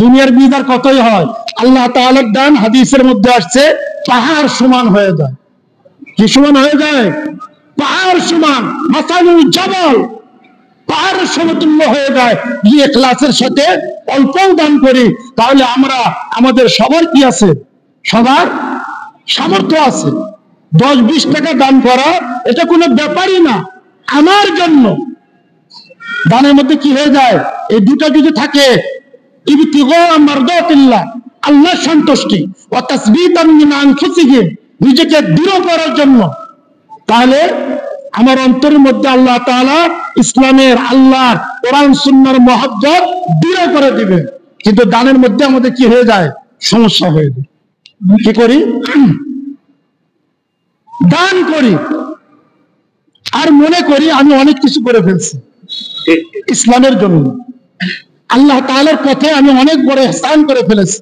দুনিয়ার বীজ আর কতই হয়, আল্লাহ তাআলার দান হাদিসের মধ্যে আসছে পাহাড় সমান হয়ে যায়। কি সমান হয়ে যায়? পাহাড় সমান, মাসানুল জাবাল, পাহাড়ের সমতুল্য হয়ে যায়। যে ইখলাসের সাথে অল্পও দান করি, তাহলে আমরা, আমাদের সবার কি আছে, সবার সামর্থ্য আছে। 10-20 টাকা দান করা এটা কোনো ব্যাপারই না আমার জন্য। দানের মধ্যে কি হয়ে যায়, এই দুটো যদি থাকে, ইবতিগা মারদাতিল্লাহ, আল্লাহর সন্তুষ্টি, ওয়া তাসবিতান মিন আনফুসিহিম, নিজেকে দৃঢ় করার জন্য, তাহলে আমার অন্তরের মধ্যে আল্লাহ তাআলা ইসলামের, আল্লাহর কোরআন সুন্নাহর মহব্বত দৃঢ় করে দিবে। কিন্তু দানের মধ্যে আমাদের কি হয়ে যায়, সমস্যা হয়ে যায়। কি করি, দান করি আর মনে করি আমি অনেক কিছু করে ফেলছি ইসলামের জন্য, আল্লাহ তাআলার পথে আমি অনেক বড় ইহসান করে ফেলেছি।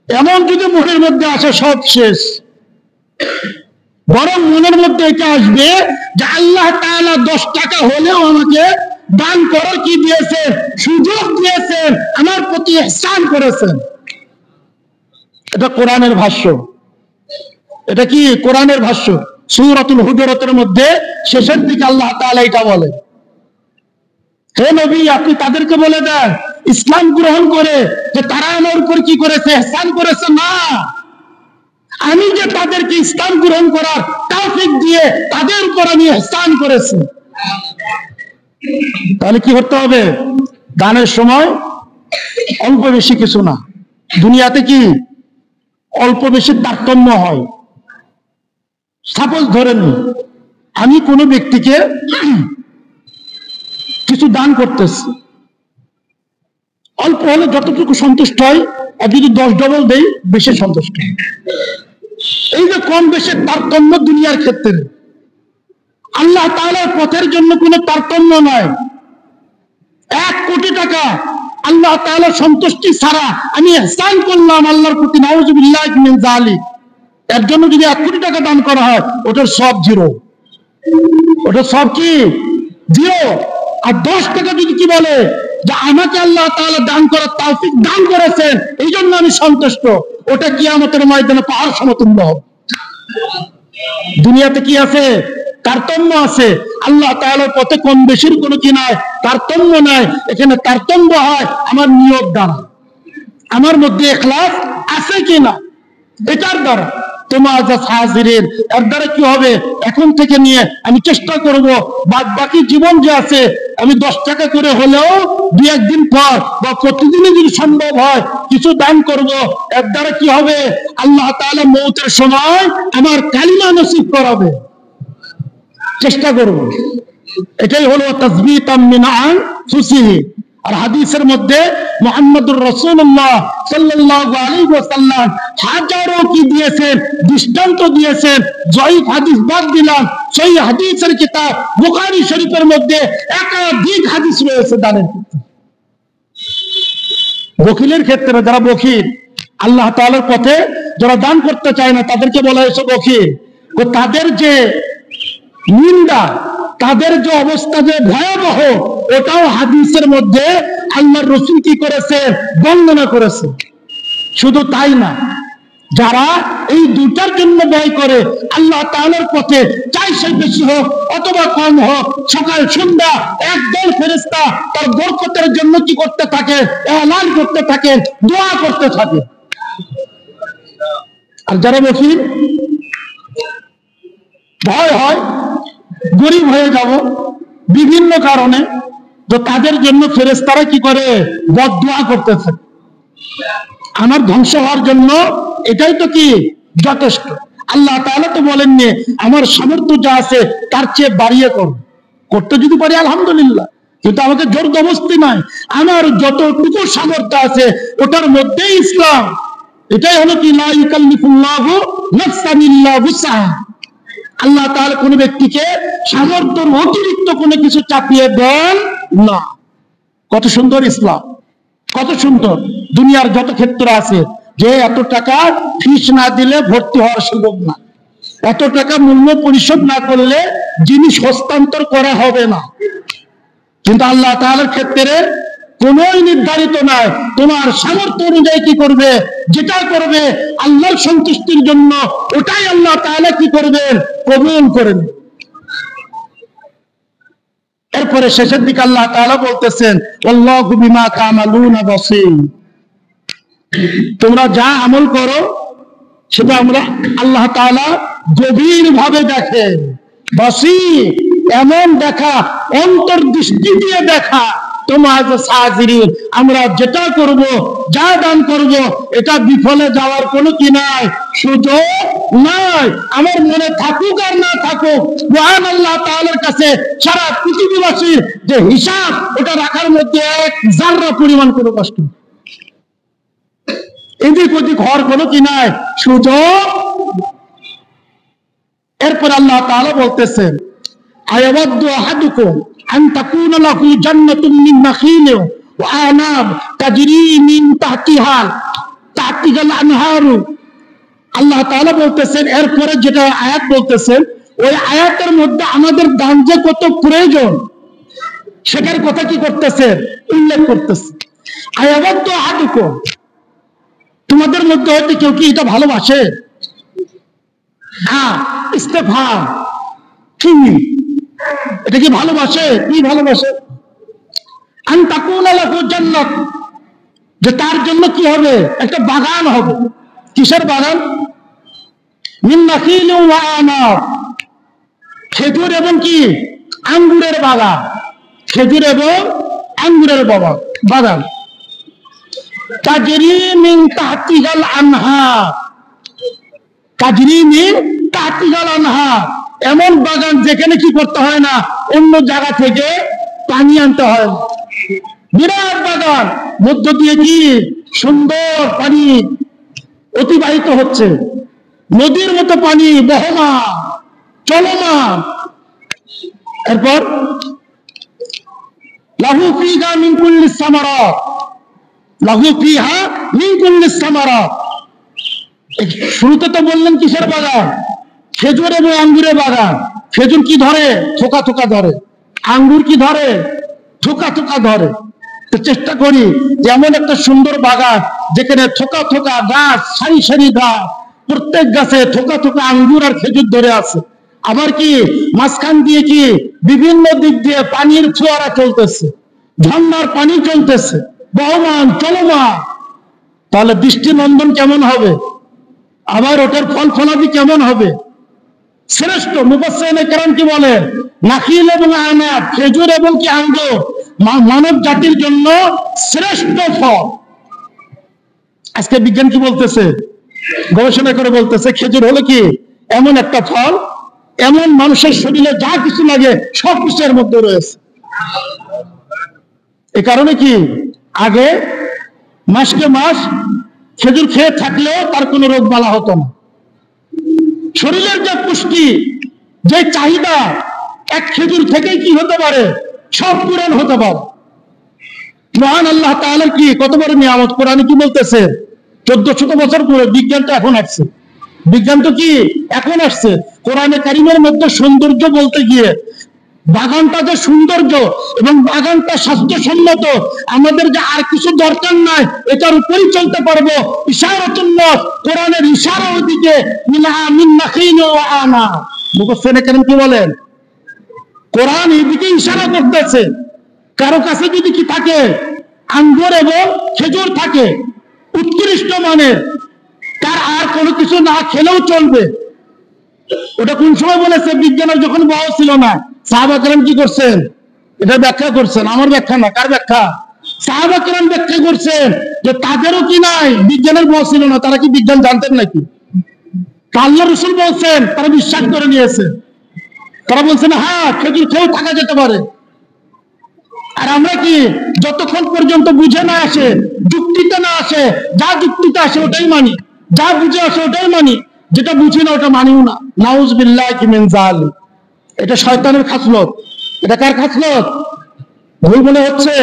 এমন যদি মনের মধ্যে আসে সব শেষ, বরং মনের মধ্যে এটা আসবে যে আল্লাহ তাআলা 10 টাকা হলেও আমাকে দান করার কি দিয়েছেন, সুযোগ দিয়েছেন, আমার প্রতি ইহসান করেছেন। এটা কোরআনের ভাষ্য। এটা কি কোরআনের ভাষ্য? সূরাতুল হুজুরাতের মধ্যে শেষের দিকে আল্লাহ তাআলা এটা বলেন, হে নবী, আপনি তাদেরকে বলে দেন ইসলাম গ্রহণ করে যে তারা আমার উপর কি করেছে, ইহসান করেছে। না, আমি যে তাদেরকে ইসলাম গ্রহণ করার তৌফিক দিয়ে তাদের উপর আমি ইহসান করেছি। তাহলে কি করতে হবে, দানের সময় অল্প বেশি কিছু না। দুনিয়াতে কি অল্প বেশি তারতম্য হয়। সাপোজ ধরেন আমি কোনো ব্যক্তিকে কিছু দান করতেছি, অল্প হলে যতটুকু সন্তুষ্ট হয়, আর যদি 10 ডবল দেই বেশি সন্তুষ্ট হয়। এই যে কম বেশি তারতম্য দুনিয়ার ক্ষেত্রে, আল্লাহ তাআলার পথের জন্য কোনো তারতম্য নয়। 1 কোটি টাকা আল্লাহ তাআলার সন্তুষ্টি ছাড়া আমি ইহসান করলাম আল্লাহর প্রতি, নাউযুবিল্লাহ মিন যালিক, এর জন্য যদি 1 কোটি টাকা দান করা হয়, ওটার সব জিরো, ওটার সব কি জিরো। আর 10 টাকা যদি কি বলে যে আমাকে আল্লাহ তাআলা দান করার তৌফিক দান করেছেন, এই জন্য আমি সন্তুষ্ট, ওটা কিয়ামতের ময়দানে পাহাড় সমতুল্য হবে। দুনিয়াতে কি আছে, তারতম্য আছে। আল্লাহ তাআলার পথে কম বেশির কোনো কি নাই, তারতম্য নাই। এখানে তারতম্য হয় আমার নিয়ত দ্বারা, আমার মধ্যে ইখলাস আছে কিনা, এটার দ্বারা। তোমার যা হাজিরের, এর দ্বারা কি হবে, এখন থেকে নিয়ে আমি চেষ্টা করব বাকি জীবন যে আছে আমি 10 টাকা করে হলেও 2-1 দিন পর বা প্রতিদিনই যদি সম্ভব হয় কিছু দান করব। এর দ্বারা কি হবে, আল্লাহ তাআলা মওতের সময় আমার কালিমা নসিব করাবে। চেষ্টা করব। এটাই হলো তাসবিতাম মিন আনফুসিহি। আর হাদিসের মধ্যে মুহাম্মদুর রাসূলুল্লাহ সাল্লাল্লাহু আলাইহি ওয়াসাল্লাম হাজারো কি দিয়েছেন, দৃষ্টান্ত দিয়েছেন। জয়ীফ হাদিস বাদ দিলাম, সহিহ হাদিসের কিতাব বুখারী শরীফের মধ্যে একাধিক হাদিস রয়েছে দানের ক্ষেত্রে। বখিলের ক্ষেত্রে, যারা বখিল, আল্লাহ তাআলার পথে যারা দান করতে চায় না, তাদেরকে বলা হয়েছে বখিল। তো তাদের যে নিন্দা, তাদের যে অবস্থা যে ভয়াবহ, ওটাও হাদিসের মধ্যে আল্লাহর রাসূল কি করেছে, বর্ণনা করেছে। শুধু তাই না, যারা এই দুটার জন্য ব্যয় করে আল্লাহ তাআলার পথে, চাই সে বেশি হোক অথবা কম হোক, সকাল সন্ধ্যা একদল ফেরেশতা তার বরকতের জন্য কি করতে থাকে, এলান করতে থাকে, দোয়া করতে থাকে। আর যারা বখিল, ভয় হয় গরিব হয়ে যাব বিভিন্ন কারণে, তো তাদের জন্য ফেরেশতারা কি করে, বদদোয়া করতেছে, আমার ধ্বংস হওয়ার জন্য। এটাই তো কি যথেষ্ট। আল্লাহ তাআলা তো বলেননি আমার সামর্থ্য যা আছে তার চেয়ে বাড়িয়ে করো, করতে যদি পারি আলহামদুলিল্লাহ, কিন্তু আমাকে জোর জবরদস্তি নাই, আমার যতটুকু সামর্থ্য আছে ওটার মধ্যেই ইসলাম। এটাই হলো কি লা ইউকাল্লিফুল্লাহু নাফসান ইল্লা উসআহা। আল্লাহ তাআলা কোন ব্যক্তিকে সামর্থ্যের অতিরিক্ত কোনো কিছু চাপিয়ে দেন না। কত সুন্দর ইসলাম, কত সুন্দর। দুনিয়ার যত ক্ষেত্র আছে যে এত টাকা ফিস না দিলে ভর্তি হওয়ার সুযোগ না, এত টাকা মূল্য পরিশোধ না করলে জিনিস হস্তান্তর করা হবে না, কিন্তু আল্লাহ তাআলার ক্ষেত্রে কোনই নির্ধারিত নয়। তোমার সামর্থ্য অনুযায়ী কি করবে, যেটা করবে আল্লাহর সন্তুষ্টির জন্য, ওটাই আল্লাহ তাআলা কি করবেন, কবুল করেন। এরপরে শেষের দিকে আল্লাহ তাআলা বলতেছেন, আল্লাহু বিমা তা'মালুনা বাসীর। তোমরা যা আমল করো সেটা আমরা আল্লাহ তাআলা গভীর ভাবে দেখেন। বাসীর এমন দেখা, অন্তর্দৃষ্টি দিয়ে দেখা। তোমার সাজিরিন, আমরা যেটা করব, যা দান করব, এটা বিফলে যাওয়ার কোনো কি নাই, সুযোগ নাই। আমার মনে থাকুক আর না থাকুক, মহান আল্লাহ তাআলার কাছে সারা পৃথিবীবাসীর যে হিসাব, ওটা রাখার মধ্যে এক জাররা পরিমাণ কোনো কষ্ট, এদিক ওদিক হওয়ার কোনো কি নাই, সুযোগ। এরপর আল্লাহ তাআলা বলতেছেন, আয়াওয়াদু আহাদুকুম আন তাকুনা লাহু জান্নাতুম মিন নাখিল ওয়া আনাব তাজরি মিন তাহতিহাল আনহারু। আল্লাহ তাআলা বলতেছেন, এরপরে যেটা আয়াত বলতেছেন, ওই আয়াতের মধ্যে আমাদের দান যে কত প্রয়োজন সেটার কথা কি করতেছে, উল্লেখ করতেছে। আয়াওয়াদু আহাদুকুম, তোমাদের মধ্যে হয়তো কেউ কি এটা ভালোবাসে? হ্যাঁ, ইস্তেফহাম, কি এটা কি ভালোবাসে? কি ভালোবাসে? আন তাকুনা লাহু জান্নাত, যে তার জন্য কি হবে, একটা বাগান হবে। কিসের বাগান? মিন নাখিল ওয়া আনাব, খেজুর এবং কি আঙ্গুরের বাগান, খেজুর এবং আঙ্গুরের বাগান। তাজরি মিন তাহতিহাল আনহার, তাজরি মিন তাহতিহাল আনহার, এমন বাগান যেখানে কি করতে হয় না, অন্য জায়গা থেকে পানি আনতে হয়। বিরাট বাগান, মধ্য দিয়ে কি সুন্দর পানি অতিবাহিত হচ্ছে, নদীর মতো পানি বহমান, চলমান। এরপর লাহু ফিহা মিন কুল্লিস সামারাত, লাহু ফিহা মিন কুল্লিস সামারাত। শুরুতে তো বললেন কিসের বাগান? খেজুর এবং আঙ্গুরের বাগান। খেজুর কি ধরে, থোকা থোকা ধরে, আঙ্গুর কি ধরে, থোকা থোকা ধরে। তো চেষ্টা করি এমন একটা সুন্দর বাগান যেখানে থোকা থোকা গাছ, সারি সারি গাছ, প্রত্যেক গাছে থোকা থোকা আঙ্গুর আর খেজুর ধরে আছে। আবার কি মাঝখান দিয়ে কি বিভিন্ন দিক দিয়ে পানির ফোয়ারা চলতেছে, ঝর্ণার পানি চলতেছে, বহমান চলমান। তাহলে দৃষ্টিনন্দন কেমন হবে, আবার ওটার ফল ফলাদি কেমন হবে। শ্রেষ্ঠ মুফাসসিরিনে কেরাম কি বলেন, নাখিল এবং আনাব, খেজুর এবং কি আঙ্গুর মানব জাতির জন্য শ্রেষ্ঠ ফল। আজকে বিজ্ঞান কি বলতেছে, গবেষণা করে বলতেছে, খেজুর হলো কি এমন একটা ফল, এমন মানুষের শরীরে যা কিছু লাগে সব কিছু এর মধ্যে রয়েছে। এ কারণে কি আগে মাসকে মাস খেজুর খেয়ে থাকলেও তার কোনো রোগ বালা হতো না। শরীরের যে পুষ্টি, যে চাহিদা, এক খেজুর থেকেই কি হতে পারে, সব পূরণ হতে পারে। মহান আল্লাহ তাআলার কি কত বড় নিয়ামত। কোরআনে কি বলতেছে, 1400 বছর পরে বিজ্ঞানটা এখন আসছে। বিজ্ঞান তো কি এখন আসছে। কোরআনে কারিমের মধ্যে সৌন্দর্য বলতে গিয়ে বাগানটা যে সৌন্দর্য এবং বাগানটা স্বাস্থ্যসম্মত, আমাদের যে আর কিছু দরকার নাই, এটার উপরই চলতে পারবো। ইশারাতুল্লাহ, কোরআনের ইশারা ওইদিকে, মিন নাখিল ওয়া আনাব। মুফাসসিরিনে কেরাম কি বলেন, কোরআন এইদিকে ইশারা করতেছে। কারো কাছে যদি কি থাকে, আঙ্গুর এবং খেজুর থাকে উৎকৃষ্ট মানের, তার আর কোনো কিছু না খেলেও চলবে। ওটা কোন সময় বলেছে, বিজ্ঞানের যখন বয়স ছিল না, সাহাবা কেরাম কি করছেন, এটা ব্যাখ্যা করছেন। আমার ব্যাখ্যা না, কার ব্যাখ্যা? সাহাবা কেরাম ব্যাখ্যা করছেন যে তাদেরও কি নাই, বিজ্ঞানের বয়স ছিল না, তারা কি বিজ্ঞান জানতেন নাকি? আল্লাহ রাসূল বলছেন, তারা বিশ্বাস করে নিয়েছে। তারা বলছেন হ্যাঁ খেজুর খেয়েও থাকা যেতে পারে। আর আমরা কি যতক্ষণ পর্যন্ত বুঝে না আসে, যুক্তিতে না আসে, যা যুক্তিতে আসে ওটাই মানি, যা বুঝে আসে ওটাই মানি। যেটা বুঝি না ওটা মানিও না। নাউজ বিল্লাহি মিন যালিক। এটা শয়তানের খাসলত। এটা কার খাসলত? ভুল মনে হচ্ছে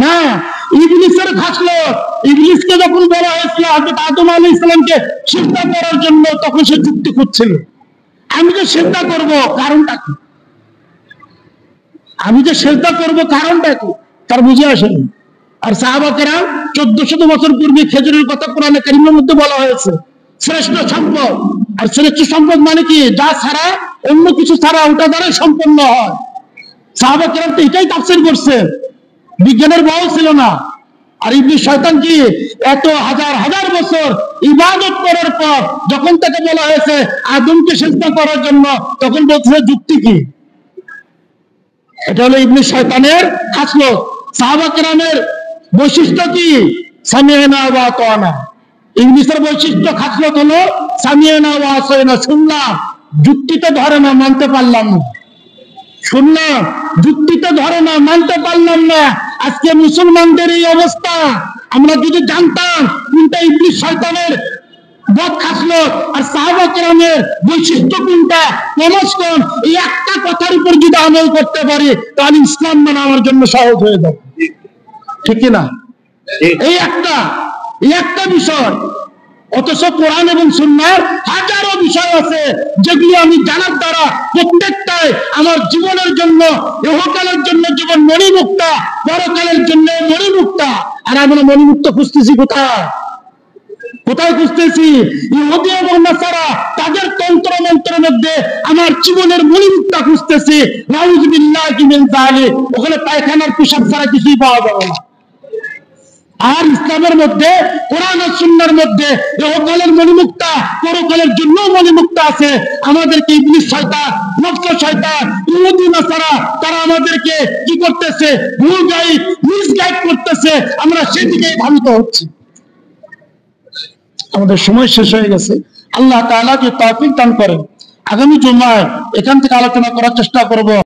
না, ইবলিসের খাসলত। ইবলিসকে যখন বলা হয়েছিল হযরত আদম আলাইহিস সালামকে সিজদা করার জন্য, তখন সে যুক্তি খুঁজছিল, আমি যে সিজদা করব কারণটা কি, আমি যে সিজদা করব কারণটা কি, তার বুঝে আসেনি। আর সাহাবা কেরাম 1400 বছর পূর্বে খেজুরের কথা কোরআনে কারীমের মধ্যে বলা হয়েছে শ্রেষ্ঠ সম্পদ। আর শ্রেষ্ঠ সম্পদ মানে কি? যা ছাড়া, অন্য কিছু ছাড়া ওটা দ্বারা সম্পন্ন হয়। সাহাবা কেরাম তো এটাই তাফসীর করছে, বিজ্ঞানের বল ছিল না। আর ইবলিস শয়তান কি এত হাজার হাজার বছর ইবাদত করার পর যখন তাকে বলা হয়েছে আদমকে সিজদা করার জন্য, তখন বলছে যুক্তি কি? এটা হলো ইবলিস শয়তানের খাসলত। সাহাবা কেরামের বৈশিষ্ট্য কি? সামি'না ওয়া আতা'না। ইবলিসের বৈশিষ্ট্য খাসলত হলো সামি'না ওয়া আতা'না, শুনলাম, যুক্তিতে ধরে না, মানতে পারলাম না। শুনলাম, যুক্তিতে ধরে না, মানতে পারলাম না। আজকে মুসলমানদের এই অবস্থা। আমরা যদি জানতাম কোনটা ইবলিস শয়তানের বদ খাসলত আর সাহাবা কেরামের বৈশিষ্ট্য কোনটা, কমস কম এই একটা কথার উপর যদি আমল করতে পারি, তাহলে ইসলাম মানা আমার জন্য সহজ হয়ে যাবে। ঠিক না? এই একটা বিষয়। অথচ কোরআন এবং সুন্নাহর হাজারো বিষয় আছে যেগুলো আমি জানার দ্বারা প্রত্যেকটাই আমার জীবনের জন্য, ইহকালের জন্য জীবন মণিমুক্তা, পরকালের জন্য মণিমুক্তা। আর আমরা মণিমুক্ত খুঁজতেছি কোথায়? কোথায় খুঁজতেছি? ইহুদি এবং নাসারা তাদের তন্ত্র মন্ত্রের মধ্যে আমার জীবনের মণিমুক্তা খুঁজতেছি। নাউযু বিল্লাহি মিন যালিক। ওখানে পায়খানার পেশাব ছাড়া কিছুই পাওয়া যাবে না। আর ইসলামের মধ্যে, কোরআন আর সুন্নাহর মধ্যে ইহকালের মণিমুক্তা, পরকালের জন্য মণিমুক্তা আছে। আমাদেরকে ইবলিস শয়তান, নফস শয়তান, ইহুদি নাসারা তারা আমাদেরকে কি করতেছে? ভুল গাইড, মিসগাইড করতেছে। আমরা সেদিকেই ধাবিত হচ্ছি। আমাদের সময় শেষ হয়ে গেছে। আল্লাহ তাআলা যে তৌফিক দান করেন, আগামী জুমায় এখান থেকে আলোচনা করার চেষ্টা করব।